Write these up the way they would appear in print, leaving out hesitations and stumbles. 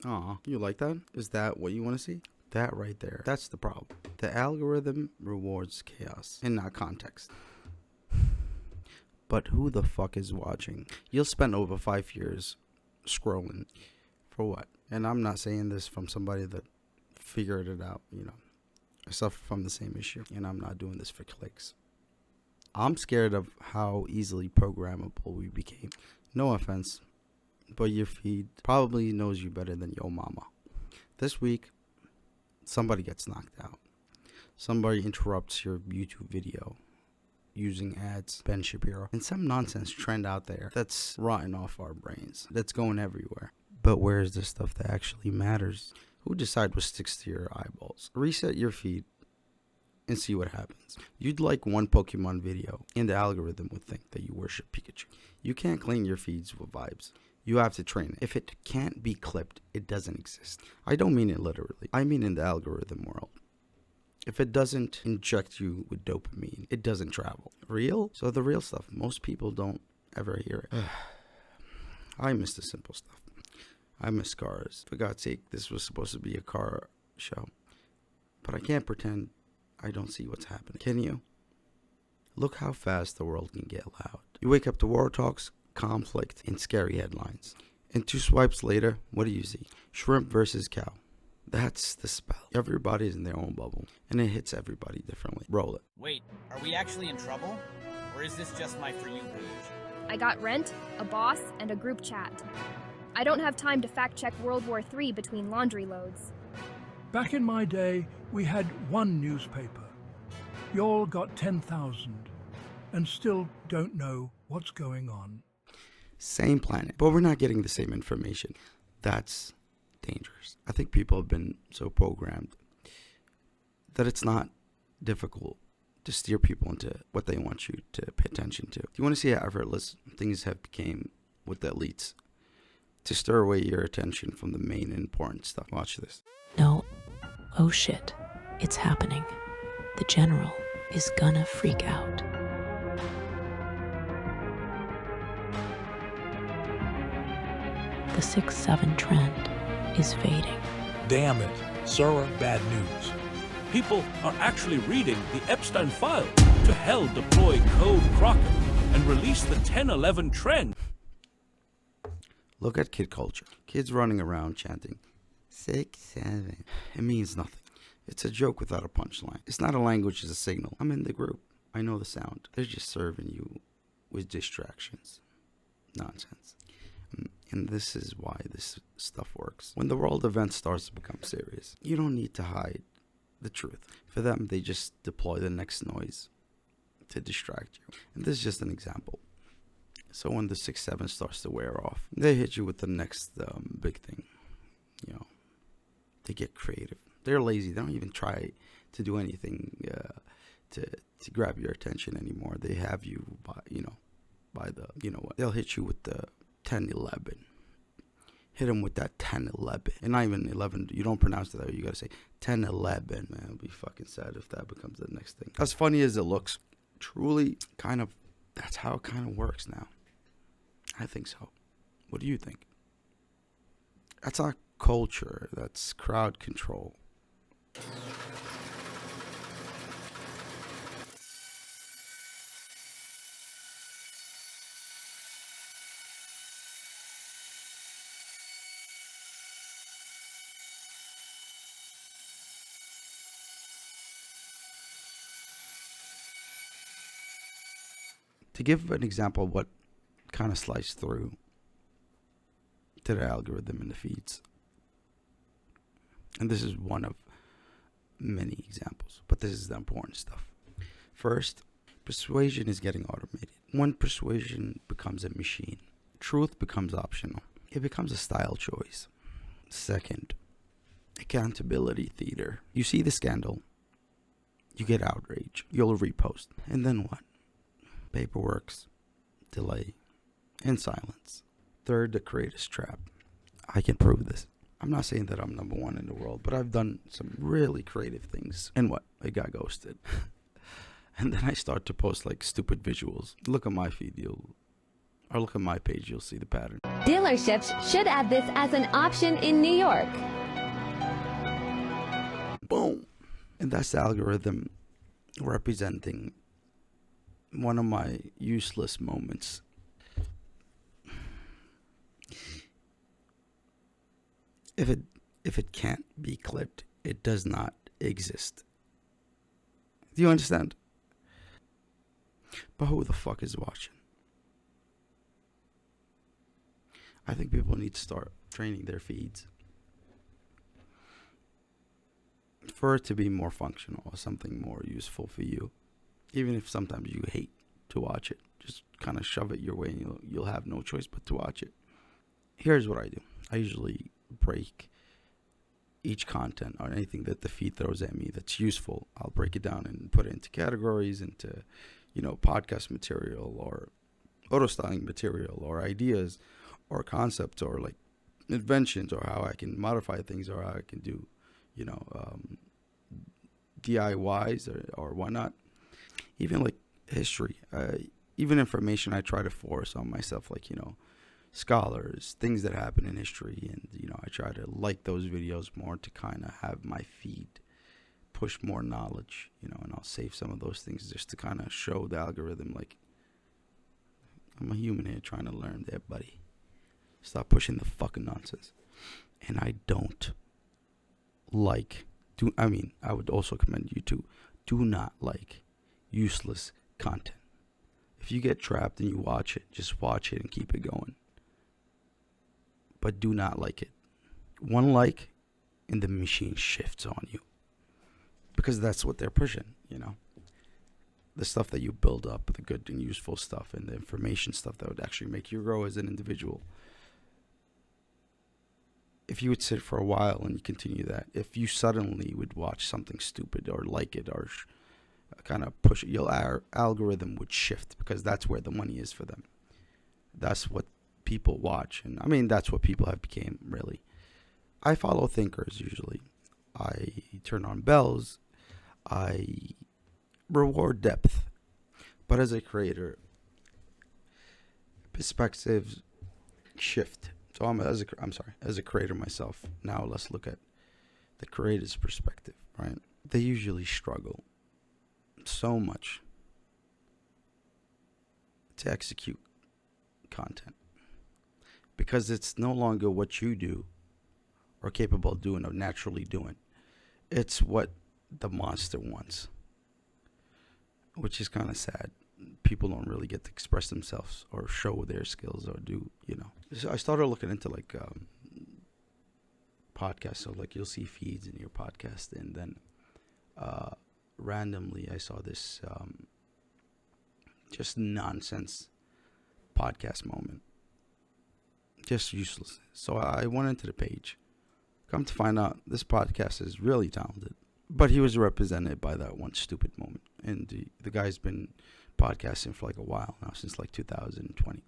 Aw, you like that? Is that what you want to see? That right there. That's the problem. The algorithm rewards chaos and not context. But who the fuck is watching? You'll spend over 5 years scrolling. For what? And I'm not saying this from somebody that figured it out, I suffer from the same issue, and I'm not doing this for clicks. I'm scared of how easily programmable we became. No offense, but your feed probably knows you better than your mama. This week, somebody gets knocked out. Somebody interrupts your YouTube video using ads, Ben Shapiro, and some nonsense trend out there that's rotting off our brains, that's going everywhere. But where is the stuff that actually matters? Who decides what sticks to your eyeballs? Reset your feed and see what happens. You'd like one Pokemon video, and the algorithm would think that you worship Pikachu. You can't clean your feeds with vibes. You have to train it. If it can't be clipped, it doesn't exist. I don't mean it literally. I mean in the algorithm world. If it doesn't inject you with dopamine, it doesn't travel. Real? So the real stuff, most people don't ever hear it. I miss the simple stuff. I miss cars. For God's sake, this was supposed to be a car show. But I can't pretend I don't see what's happening. Can you? Look how fast the world can get loud. You wake up to war talks, conflict, and scary headlines. And 2 swipes later, what do you see? Shrimp versus cow. That's the spell. Everybody's in their own bubble, and it hits everybody differently. Roll it. Wait, are we actually in trouble? Or is this just my For You page? I got rent, a boss, and a group chat. I don't have time to fact-check World War III between laundry loads. Back in my day, we had one newspaper. Y'all got 10,000 and still don't know what's going on. Same planet, but we're not getting the same information. That's dangerous. I think people have been so programmed that it's not difficult to steer people into what they want you to pay attention to. Do you want to see how effortless things have become with the elites to stir away your attention from the main important stuff? Watch this. No. Oh shit. It's happening. The general is gonna freak out. The 6-7 trend is fading. Damn it, Sora, bad news. People are actually reading the Epstein file. To hell deploy Code Kraken and release the 10-11 trend. Look at kid culture. Kids running around chanting 6-7. It means nothing. It's a joke without a punchline. It's not a language, it's a signal. I'm in the group. I know the sound. They're just serving you with distractions. Nonsense. And this is why this stuff works. When the world event starts to become serious, you don't need to hide the truth. For them, they just deploy the next noise to distract you. And this is just an example. So when the 6-7 starts to wear off, they hit you with the next big thing. They get creative. They're lazy. They don't even try to do anything to grab your attention anymore. They have you by the, what? They'll hit you with the 10-11. Hit them with that 10-11. And not even 11. You don't pronounce it that way. You got to say 10-11. Man, it'll be fucking sad if that becomes the next thing. As funny as it looks, truly that's how it kind of works now. I think so. What do you think? That's our culture. That's crowd control. To give an example of what kind of sliced through to the algorithm in the feeds, and this is one of many examples, but this is the important stuff. First, persuasion is getting automated. When persuasion becomes a machine, truth becomes optional. It becomes a style choice. Second, accountability theater. You see the scandal, you get outrage, you'll repost, and then what? Paperworks, delay, and silence. Third, the creator's trap. I can prove this. I'm not saying that I'm number one in the world, but I've done some really creative things. And what? I got ghosted. And then I start to post like stupid visuals. Look at my feed, you'll or look at my page, you'll see the pattern. Dealerships should add this as an option in New York. Boom. And that's the algorithm representing one of my useless moments. If it can't be clipped, it does not exist. Do you understand? But who the fuck is watching? I think people need to start training their feeds for it to be more functional or something more useful for you. Even if sometimes you hate to watch it, just kind of shove it your way and you'll have no choice but to watch it. Here's what I do. I usually break each content or anything that the feed throws at me that's useful. I'll break it down and put it into categories, into, podcast material or auto styling material or ideas or concepts or like inventions or how I can modify things or how I can do, DIYs or whatnot. Even like history, even information I try to force on myself, like, scholars, things that happen in history. And, I try to like those videos more to kind of have my feed push more knowledge, and I'll save some of those things just to kind of show the algorithm, like, I'm a human here trying to learn there, buddy. Stop pushing the fucking nonsense. And I don't I would also commend you to do not like useless content. If you get trapped and you watch it, just watch it and keep it going. But do not like it. One like and the machine shifts on you. Because that's what they're pushing, The stuff that you build up, the good and useful stuff and the information stuff that would actually make you grow as an individual. If you would sit for a while and you continue that, if you suddenly would watch something stupid or like it or kind of push it, your algorithm would shift because that's where the money is for them. That's what people watch. And that's what people have become, really. I follow thinkers usually. I turn on bells. I reward depth. But as a creator, perspectives shift. So as a creator myself, now let's look at the creator's perspective, right? They usually struggle so much to execute content because it's no longer what you do or capable of doing or naturally doing. It's what the monster wants, which is kind of sad. People don't really get to express themselves or show their skills or do, So I started looking into like podcasts. So like you'll see feeds in your podcast, and then randomly I saw this just nonsense podcast moment, just useless. So I went into the page. Come to find out, this podcast is really talented, but he was represented by that one stupid moment. And the guy's been podcasting for like a while now, since like 2020,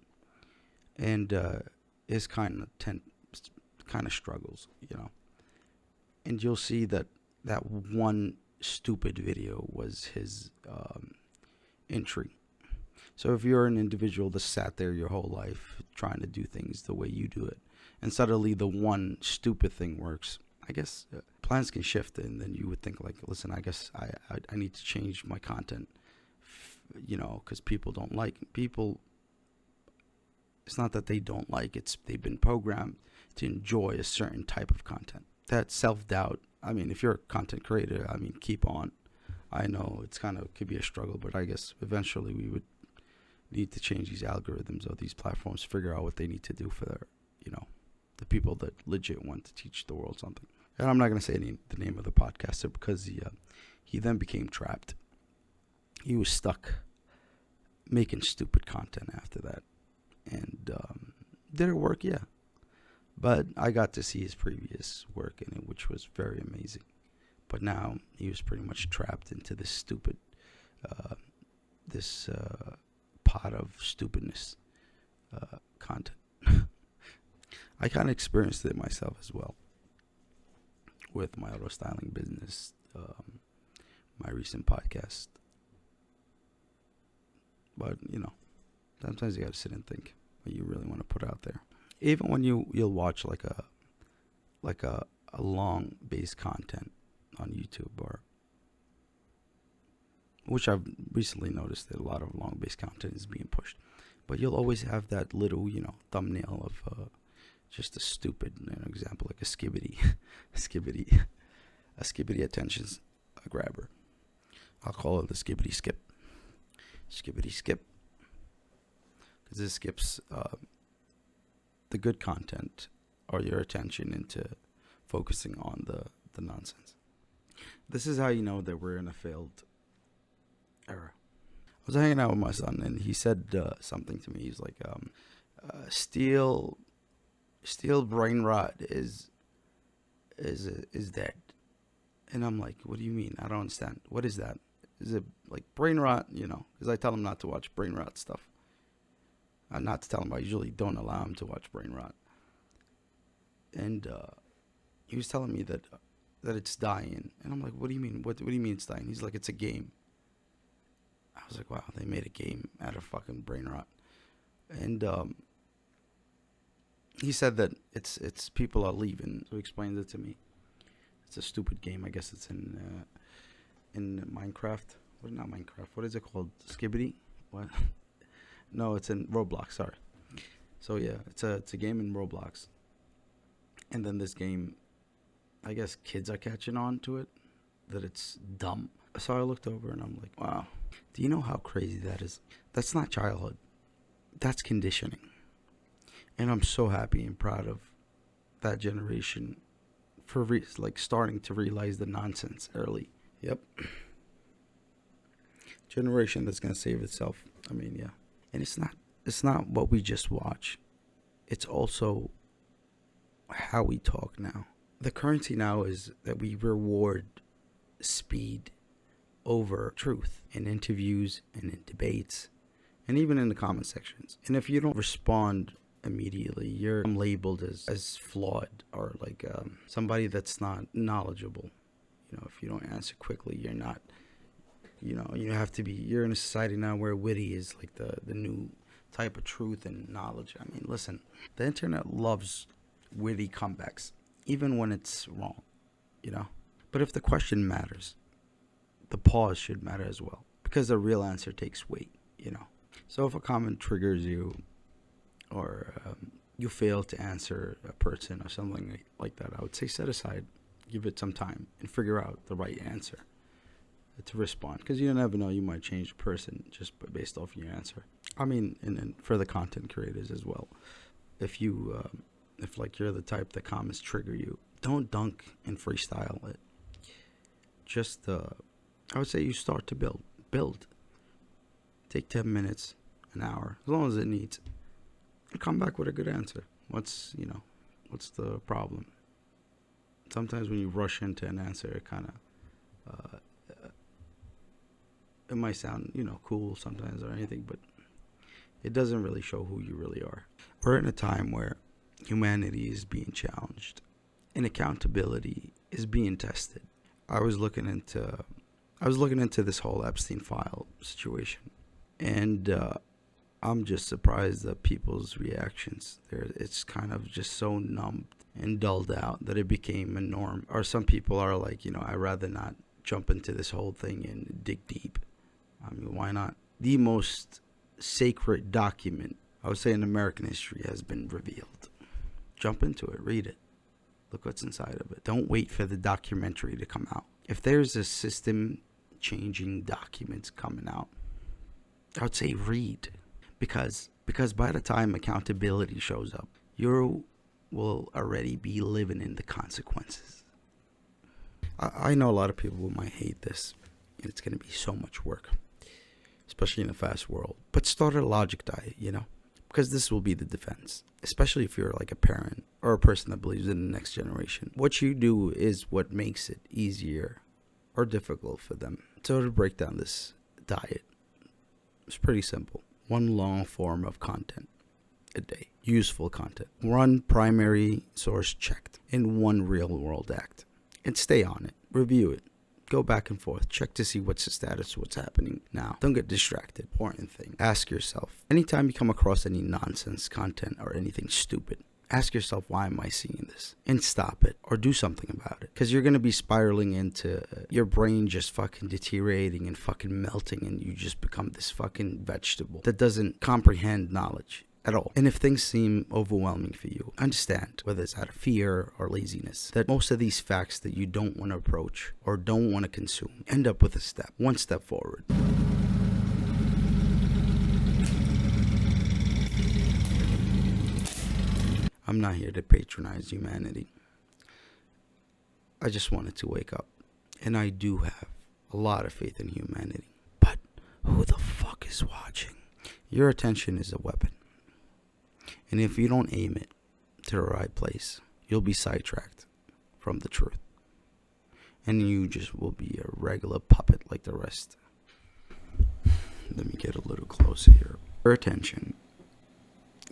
and is kind of struggles, and you'll see that one stupid video was his entry. So if you're an individual that sat there your whole life trying to do things the way you do it, and suddenly the one stupid thing works, I guess plans can shift, and then you would think like, listen, I guess I need to change my content, because people don't like people. It's not that they don't like, it's they've been programmed to enjoy a certain type of content. That self-doubt, if you're a content creator, keep on. I know it's could be a struggle, but I guess eventually we would need to change these algorithms or these platforms, figure out what they need to do for their, the people that legit want to teach the world something. And I'm not going to say the name of the podcaster because he then became trapped. He was stuck making stupid content after that. And did it work? Yeah. But I got to see his previous work in it, which was very amazing. But now he was pretty much trapped into this stupid, pot of stupidness content. I kind of experienced it myself as well with my auto styling business, my recent podcast. But, sometimes you got to sit and think. what you really want to put out there. Even when you'll watch like a long based content on YouTube, or which I've recently noticed that a lot of long based content is being pushed, but you'll always have that little thumbnail of just a stupid example, like a skibbity a skibbity attention grabber. I'll call it the skibbity skip, because this skips the good content or your attention into focusing on the nonsense. This is how you know that we're in a failed era. I was hanging out with my son, and he said something to me. He's like, steel brain rot is dead. And I'm like, what do you mean? I don't understand. What is that? Is it like brain rot? Because I tell him not to watch brain rot stuff. Not to tell him, I usually don't allow him to watch brain rot. And he was telling me that it's dying. And I'm like, what do you mean? What do you mean it's dying? He's like, it's a game. I was like, wow, they made a game out of fucking brain rot. And he said that it's people are leaving. So he explained it to me. It's a stupid game. I guess it's in Minecraft. Not Minecraft. What is it called? Skibbity? What? No, it's in Roblox. Sorry. So yeah, it's a game in Roblox. And then this game, I guess kids are catching on to it, that it's dumb. So I looked over and I'm like, wow. Do you know how crazy that is? That's not childhood. That's conditioning. And I'm so happy and proud of that generation for starting to realize the nonsense early. Yep. Generation that's gonna save itself. I mean, yeah. And it's not what we just watch. It's also how we talk now. The currency now is that we reward speed over truth in interviews and in debates and even in the comment sections. And if you don't respond immediately, you're labeled as flawed or like somebody that's not knowledgeable. If you don't answer quickly, you're not, you have to be, you're in a society now where witty is like the new type of truth and knowledge. I mean, listen, the internet loves witty comebacks, even when it's wrong, But if the question matters, the pause should matter as well, because the real answer takes weight, So if a comment triggers you, or you fail to answer a person or something like that, I would say set aside, give it some time, and figure out the right answer to respond, because you never know, you might change the person just based off your answer. I mean, and for the content creators as well, if you if like you're the type that comments trigger you, don't dunk and freestyle it. Just I would say you start to build. Take 10 minutes, an hour, as long as it needs, and come back with a good answer. What's the problem? Sometimes when you rush into an answer, it kind of it might sound cool sometimes or anything, but it doesn't really show who you really are. We're in a time where humanity is being challenged and accountability is being tested. I was looking into this whole Epstein file situation, and I'm just surprised at people's reactions. It's kind of just so numbed and dulled out that it became a norm. Or some people are like, I'd rather not jump into this whole thing and dig deep. I mean, why not? The most sacred document, I would say, in American history has been revealed. Jump into it, read it, look what's inside of it. Don't wait for the documentary to come out. If there's a system-changing documents coming out, I would say read, because by the time accountability shows up, you will already be living in the consequences. I know a lot of people might hate this, and it's going to be so much work, especially in a fast world. But start a logic diet, because this will be the defense, especially if you're like a parent or a person that believes in the next generation. What you do is what makes it easier or difficult for them. So to break down this diet, it's pretty simple. One long form of content a day, useful content. One primary source checked, and one real world act. And stay on it. Review it. Go back and forth. Check to see what's the status, what's happening now. Don't get distracted. Important thing. Ask yourself, anytime you come across any nonsense content or anything stupid, ask yourself, why am I seeing this? And stop it or do something about it. Because you're going to be spiraling into your brain just fucking deteriorating and fucking melting, and you just become this fucking vegetable that doesn't comprehend knowledge at all. And if things seem overwhelming for you, understand, whether it's out of fear or laziness, that most of these facts that you don't want to approach or don't want to consume end up with one step forward. I'm not here to patronize humanity. I just wanted to wake up. And I do have a lot of faith in humanity. But who the fuck is watching? Your attention is a weapon. And if you don't aim it to the right place, you'll be sidetracked from the truth. And you just will be a regular puppet like the rest. Let me get a little closer here. Your attention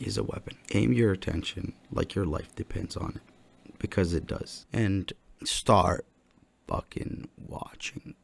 is a weapon. Aim your attention like your life depends on it. Because it does. And start fucking watching.